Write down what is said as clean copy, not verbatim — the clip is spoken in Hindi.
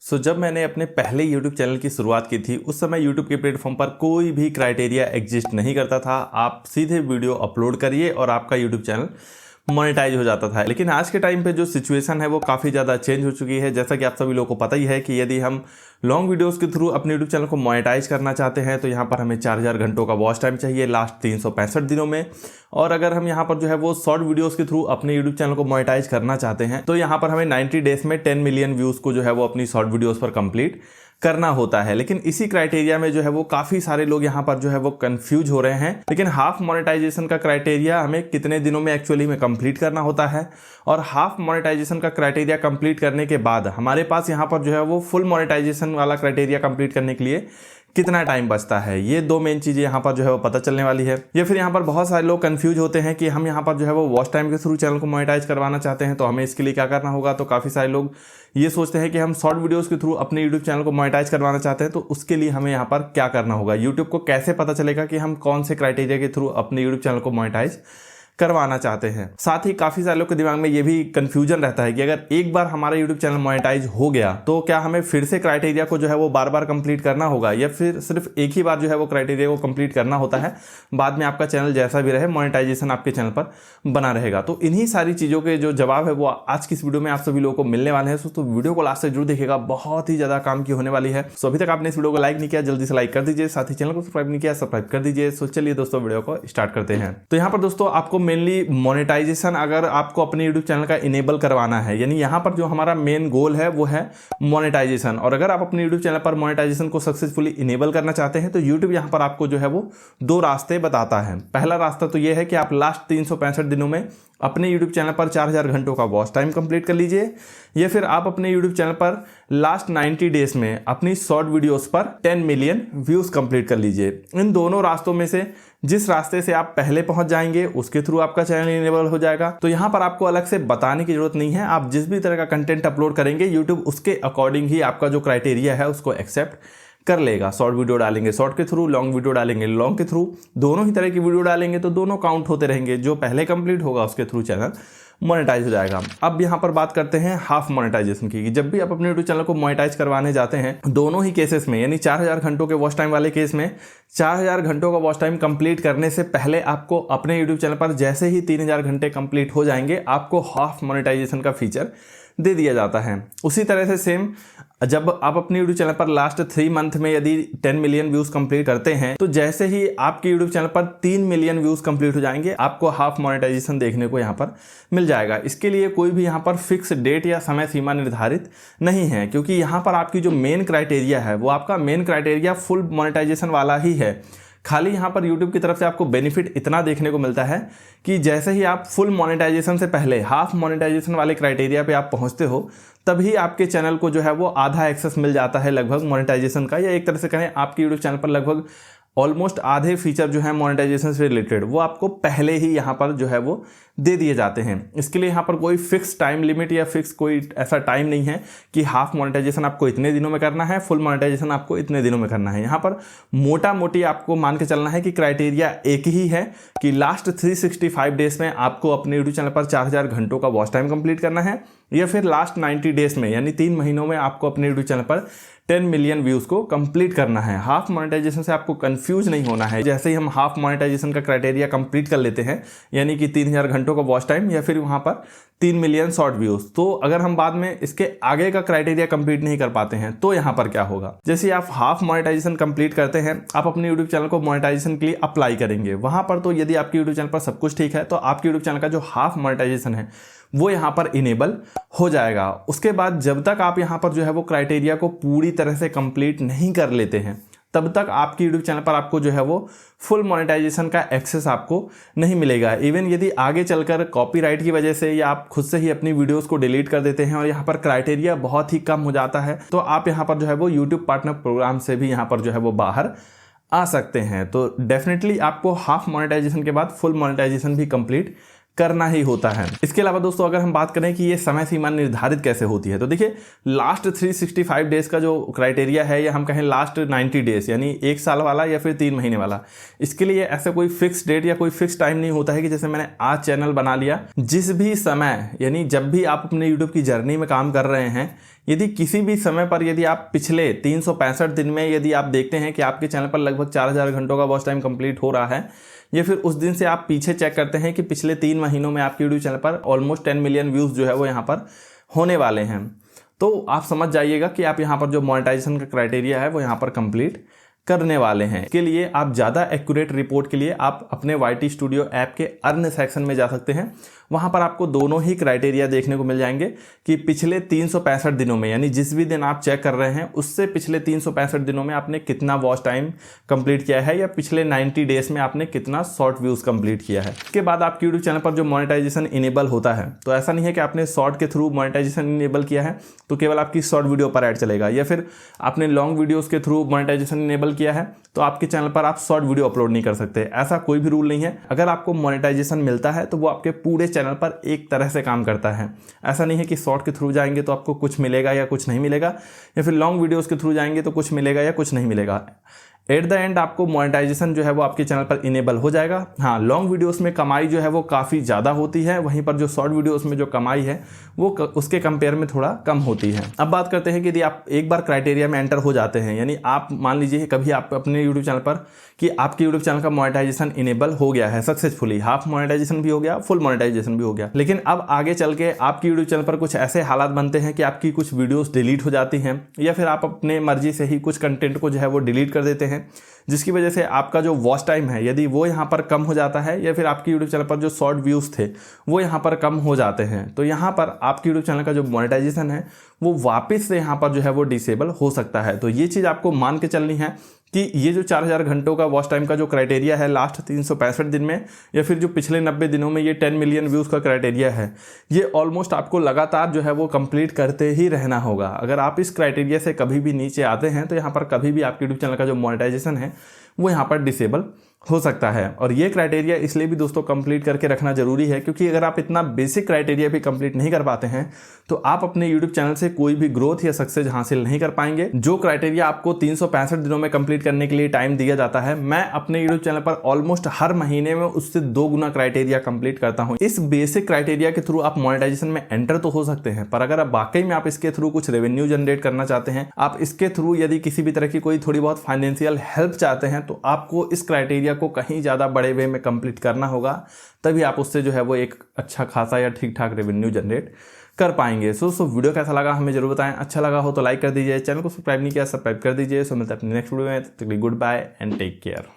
जब मैंने अपने पहले YouTube चैनल की शुरुआत की थी उस समय YouTube के प्लेटफॉर्म पर कोई भी क्राइटेरिया एग्जिस्ट नहीं करता था। आप सीधे वीडियो अपलोड करिए और आपका YouTube चैनल मोनेटाइज हो जाता था। लेकिन आज के टाइम पे जो सिचुएशन है वो काफ़ी ज़्यादा चेंज हो चुकी है। जैसा कि आप सभी लोगों को पता ही है कि यदि हम लॉन्ग वीडियोस के थ्रू अपने यूट्यूब चैनल को मोनेटाइज करना चाहते हैं तो यहाँ पर हमें 4000 घंटों का वॉच टाइम चाहिए लास्ट 365 दिनों में। और अगर हम यहाँ पर जो है वो शॉर्ट वीडियोस के थ्रू अपने यूट्यूब चैनल को मोनेटाइज करना चाहते हैं तो यहाँ पर हमें 90 डेज में 10 मिलियन व्यूज़ को जो है वो अपनी शॉर्ट वीडियोज़ पर कंप्लीट करना होता है। लेकिन इसी क्राइटेरिया में जो है वो काफ़ी सारे लोग यहाँ पर जो है वो कंफ्यूज हो रहे हैं। लेकिन हाफ मोनेटाइजेशन का क्राइटेरिया हमें कितने दिनों में एक्चुअली में कंप्लीट करना होता है और हाफ मोनेटाइजेशन का क्राइटेरिया कंप्लीट करने के बाद हमारे पास यहाँ पर जो है वो फुल मोनेटाइजेशन वाला क्राइटेरिया कंप्लीट करने के लिए कितना टाइम बचता है, ये दो मेन चीज़ें यहाँ पर जो है वो पता चलने वाली है। या फिर यहाँ पर बहुत सारे लोग कंफ्यूज होते हैं कि हम यहाँ पर जो है वो वॉच टाइम के थ्रू चैनल को मोनेटाइज करवाना चाहते हैं तो हमें इसके लिए क्या करना होगा। तो काफ़ी सारे लोग ये सोचते हैं कि हम शॉर्ट वीडियोस के थ्रू अपने यूट्यूब चैनल को मोनेटाइज करवाना चाहते हैं तो उसके लिए हमें यहाँ पर क्या करना होगा, यूट्यूब को कैसे पता चलेगा कि हम कौन से क्राइटेरिया के थ्रू अपने यूट्यूब चैनल को मोनेटाइज करवाना चाहते हैं। साथ ही काफ़ी सारे लोग के दिमाग में ये भी कंफ्यूजन रहता है कि अगर एक बार हमारा यूट्यूब चैनल मोनेटाइज हो गया तो क्या हमें फिर से क्राइटेरिया को जो है वो बार बार कंप्लीट करना होगा या फिर सिर्फ एक ही बार जो है वो क्राइटेरिया को कंप्लीट करना होता है, बाद में आपका चैनल जैसा भी रहे मोनेटाइजेशन आपके चैनल पर बना रहेगा। तो इन्हीं सारी चीज़ों के जो जवाब है वो आज की इस वीडियो में आप सभी लोगों को मिलने वाले हैं। तो वीडियो को लास्ट से जरूर देखिएगा, बहुत ही ज़्यादा काम की होने वाली है। सो अभी तक आपने इस वीडियो को लाइक नहीं किया जल्दी से लाइक कर दीजिए, साथ ही चैनल को सब्सक्राइब नहीं किया सब्सक्राइब कर दीजिए। सो चलिए दोस्तों वीडियो को स्टार्ट करते हैं। तो यहाँ पर दोस्तों आपको मेनली मोनेटाइजेशन अगर आपको अपने यूट्यूब चैनल का इनेबल करवाना है, यानी यहाँ पर जो हमारा मेन गोल है वो है मोनेटाइजेशन। और अगर आप अपने यूट्यूब चैनल पर मोनेटाइजेशन को सक्सेसफुली इनेबल करना चाहते हैं तो यूट्यूब यहाँ पर आपको जो है वो दो रास्ते बताता है। पहला रास्ता तो ये है कि आप लास्ट 365 दिनों में अपने YouTube चैनल पर 4000 घंटों का वॉच टाइम कंप्लीट कर लीजिए, या फिर आप अपने YouTube चैनल पर लास्ट 90 डेज में अपनी शॉर्ट वीडियोस पर 10 मिलियन व्यूज़ कंप्लीट कर लीजिए। इन दोनों रास्तों में से जिस रास्ते से आप पहले पहुंच जाएंगे उसके थ्रू आपका चैनल इनेबल हो जाएगा। तो यहाँ पर आपको अलग से बताने की जरूरत नहीं है, आप जिस भी तरह का कंटेंट अपलोड करेंगे YouTube उसके अकॉर्डिंग ही आपका जो क्राइटेरिया है उसको एक्सेप्ट कर लेगा। शॉर्ट वीडियो डालेंगे शॉर्ट के थ्रू, लॉन्ग वीडियो डालेंगे लॉन्ग के थ्रू, दोनों ही तरह की वीडियो डालेंगे तो दोनों काउंट होते रहेंगे। जो पहले कंप्लीट होगा उसके थ्रू चैनल मोनेटाइज हो जाएगा। अब यहाँ पर बात करते हैं हाफ मोनेटाइजेशन की। जब भी आप अपने यूट्यूब चैनल को मोनेटाइज करवाने जाते हैं दोनों ही केसेस में, यानी 4000 घंटों के वॉच टाइम वाले केस में 4000 घंटों का वॉच टाइम कंप्लीट करने से पहले आपको अपने यूट्यूब चैनल पर जैसे ही 3000 घंटे कंप्लीट हो जाएंगे आपको हाफ मोनेटाइजेशन का फीचर दे दिया जाता है। उसी तरह से सेम जब आप अपने यूट्यूब चैनल पर लास्ट 3 मंथ में यदि 10 मिलियन व्यूज कंप्लीट करते हैं तो जैसे ही आपके यूट्यूब चैनल पर 3 मिलियन व्यूज कंप्लीट हो जाएंगे आपको हाफ मोनेटाइजेशन देखने को यहाँ पर मिल जाएगा। इसके लिए कोई भी यहाँ पर फिक्स डेट या समय सीमा निर्धारित नहीं है, क्योंकि यहाँ पर आपकी जो मेन क्राइटेरिया है वो आपका मेन क्राइटेरिया फुल मोनेटाइजेशन वाला ही है। खाली यहाँ पर YouTube की तरफ से आपको बेनिफिट इतना देखने को मिलता है कि जैसे ही आप फुल मोनेटाइजेशन से पहले हाफ मोनेटाइजेशन वाले क्राइटेरिया पे आप पहुँचते हो तभी आपके चैनल को जो है वो आधा एक्सेस मिल जाता है लगभग मोनेटाइजेशन का, या एक तरह से कहें आपके YouTube चैनल पर लगभग ऑलमोस्ट आधे फीचर जो है मोनेटाइजेशन से रिलेटेड वो आपको पहले ही यहाँ पर जो है वो दे दिए जाते हैं। इसके लिए यहाँ पर कोई फिक्स टाइम लिमिट या फिक्स कोई ऐसा टाइम नहीं है कि हाफ मोनेटाइजेशन आपको इतने दिनों में करना है, फुल मोनेटाइजेशन आपको इतने दिनों में करना है। यहाँ पर मोटा मोटी आपको मान के चलना है कि क्राइटेरिया एक ही है कि लास्ट 365 डेज में आपको अपने यूट्यूब चैनल पर 4000 घंटों का वॉच टाइम कंप्लीट करना है, या फिर लास्ट 90 डेज में यानी 3 महीनों में आपको अपने यूट्यूब चैनल पर 10 मिलियन व्यूज को कंप्लीट करना है। हाफ मोनेटाइजेशन से आपको कंफ्यूज नहीं होना है। जैसे ही हम हाफ मोनेटाइजेशन का क्राइटेरिया कंप्लीट कर लेते हैं यानी कि 3000 घंटों का वॉच टाइम या फिर वहां पर 3 मिलियन शॉर्ट व्यूज, तो अगर हम बाद में इसके आगे का क्राइटेरिया कंप्लीट नहीं कर पाते हैं तो यहाँ पर क्या होगा। जैसे आप हाफ मोनेटाइजेशन कंप्लीट करते हैं आप अपने यूट्यूब चैनल को मोनेटाइजेशन के लिए अप्लाई करेंगे, वहां पर तो यदि आपके यूट्यूब चैनल पर सब कुछ ठीक है तो आपके यूट्यूब चैनल का जो हाफ मोनेटाइजेशन है वो यहाँ पर इनेबल हो जाएगा। उसके बाद जब तक आप यहाँ पर जो है वो क्राइटेरिया को पूरी तरह से कंप्लीट नहीं कर लेते हैं तब तक आपके यूट्यूब चैनल पर आपको जो है वो फुल मोनेटाइजेशन का एक्सेस आपको नहीं मिलेगा। इवन यदि आगे चलकर कॉपीराइट की वजह से या आप खुद से ही अपनी वीडियोस को डिलीट कर देते हैं और यहाँ पर क्राइटेरिया बहुत ही कम हो जाता है तो आप यहाँ पर जो है वो यूट्यूब पार्टनर प्रोग्राम से भी यहाँ पर जो है वो बाहर आ सकते हैं। तो डेफिनेटली आपको हाफ मोनेटाइजेशन के बाद फुल मोनेटाइजेशन भी कंप्लीट करना ही होता है। इसके अलावा दोस्तों अगर हम बात करें कि ये समय सीमा निर्धारित कैसे होती है, तो देखिए लास्ट 365 डेज का जो क्राइटेरिया है, या हम कहें लास्ट 90 डेज यानी 1 साल वाला या फिर 3 महीने वाला, इसके लिए ऐसा कोई फिक्स डेट या कोई फिक्स टाइम नहीं होता है कि जैसे मैंने आज चैनल बना लिया, जिस भी समय यानी जब भी आप अपने यूट्यूब की जर्नी में काम कर रहे हैं, यदि किसी भी समय पर यदि आप पिछले 365 दिन में यदि आप देखते हैं कि आपके चैनल पर लगभग 4000 घंटों का वॉच टाइम कंप्लीट हो रहा है, या फिर उस दिन से आप पीछे चेक करते हैं कि पिछले 3 महीनों में आपके यूट्यूब चैनल पर ऑलमोस्ट 10 मिलियन व्यूज़ जो है वो यहाँ पर होने वाले हैं, तो आप समझ जाइएगा कि आप यहाँ पर जो मोनेटाइजेशन का क्राइटेरिया है वो यहाँ पर कंप्लीट करने वाले हैं। इसके लिए आप ज़्यादा एक्यूरेट रिपोर्ट के लिए आप अपने YT स्टूडियो ऐप के अर्न सेक्शन में जा सकते हैं। वहाँ पर आपको दोनों ही क्राइटेरिया देखने को मिल जाएंगे कि पिछले 365 दिनों में, यानी जिस भी दिन आप चेक कर रहे हैं उससे पिछले 365 दिनों में आपने कितना वॉच टाइम कंप्लीट किया है, या पिछले 90 डेज में आपने कितना शॉर्ट व्यूज़ कंप्लीट किया है। इसके बाद आपके यूट्यूब चैनल पर जो मोनेटाइजेशन इनेबल होता है, तो ऐसा नहीं है कि आपने शॉर्ट के थ्रू मोनेटाइजेशन इनेबल किया है तो केवल आपकी शॉर्ट वीडियो पर ऐड चलेगा, या फिर आपने लॉन्ग वीडियोज़ के थ्रू मोनेटाइजेशन इनेबल किया है तो आपके चैनल पर आप शॉर्ट वीडियो अपलोड नहीं कर सकते। ऐसा कोई भी रूल नहीं है। अगर आपको मोनेटाइजेशन मिलता है तो वो आपके पूरे चैनल पर एक तरह से काम करता है। ऐसा नहीं है कि शॉर्ट के थ्रू जाएंगे तो आपको कुछ मिलेगा या कुछ नहीं मिलेगा, या फिर लॉन्ग वीडियोस के थ्रू जाएंगे तो कुछ मिलेगा या कुछ नहीं मिलेगा। एट द एंड आपको मोनेटाइजेशन जो है वो आपके चैनल पर इनेबल हो जाएगा। हाँ, लॉन्ग वीडियोस में कमाई जो है वो काफ़ी ज़्यादा होती है, वहीं पर जो शॉर्ट वीडियोस में जो कमाई है वो उसके कंपेयर में थोड़ा कम होती है। अब बात करते हैं कि यदि आप एक बार क्राइटेरिया में एंटर हो जाते हैं, यानी आप मान लीजिए कभी आप अपने यूट्यूब चैनल पर कि आपके यूट्यूब चैनल का मोनेटाइजेशन इनेबल हो गया है सक्सेसफुली, हाफ मोनेटाइजेशन भी हो गया, फुल मोनेटाइजेशन भी हो गया, लेकिन अब आगे चल के आपकी यूट्यूब चैनल पर कुछ ऐसे हालात बनते हैं कि आपकी कुछ वीडियोस डिलीट हो जाती हैं, या फिर आप अपने मर्जी से ही कुछ कंटेंट को जो है वो डिलीट कर देते हैं, जिसकी वजह से आपका जो वॉच टाइम है यदि वो यहाँ पर कम हो जाता है, या फिर आपकी यूट्यूब चैनल पर जो शॉर्ट व्यूज़ थे वो यहाँ पर कम हो जाते हैं, तो यहाँ पर आपकी यूट्यूब चैनल का जो मोनेटाइजेशन है वो वापस से यहाँ पर जो है वो डिसेबल हो सकता है। तो ये चीज़ आपको मान के चलनी है कि ये जो 4000 घंटों का वॉच टाइम का जो क्राइटेरिया है लास्ट 365 दिन में, या फिर जो पिछले 90 दिनों में ये 10 मिलियन व्यूज़ का क्राइटेरिया है, ये ऑलमोस्ट आपको लगातार जो है वो कंप्लीट करते ही रहना होगा। अगर आप इस क्राइटेरिया से कभी भी नीचे आते हैं तो यहाँ पर कभी भी आपके यूट्यूब चैनल का जो मोनेटाइजेशन है वो यहाँ पर डिसेबल हो सकता है। और ये क्राइटेरिया इसलिए भी दोस्तों कंप्लीट करके रखना जरूरी है क्योंकि अगर आप इतना बेसिक क्राइटेरिया भी कंप्लीट नहीं कर पाते हैं तो आप अपने यूट्यूब चैनल से कोई भी ग्रोथ या सक्सेस हासिल नहीं कर पाएंगे। जो क्राइटेरिया आपको 365 दिनों में कंप्लीट करने के लिए टाइम दिया जाता है, मैं अपने यूट्यूब चैनल पर ऑलमोस्ट हर महीने में उससे 2 गुना क्राइटेरिया कंप्लीट करता हूं। इस बेसिक क्राइटेरिया के थ्रू आप मोनेटाइजेशन में एंटर तो हो सकते हैं, पर अगर आप वाकई में आप इसके थ्रू कुछ रेवेन्यू जनरेट करना चाहते हैं, आप इसके थ्रू यदि किसी भी तरह की कोई थोड़ी बहुत फाइनेंशियल हेल्प चाहते हैं, तो आपको इस क्राइटेरिया को कहीं ज़्यादा बड़े वे में कंप्लीट करना होगा, तभी आप उससे जो है वो एक अच्छा खासा या ठीक ठाक रेवेन्यू जनरेट कर पाएंगे। सो वीडियो कैसा लगा हमें जरूर बताएं। अच्छा लगा हो तो लाइक कर दीजिए, चैनल को सब्सक्राइब नहीं किया सब्सक्राइब कर दीजिए। सो मिलते हैं अपने नेक्स्ट वीडियो में, तब तक के लिए good bye and take care.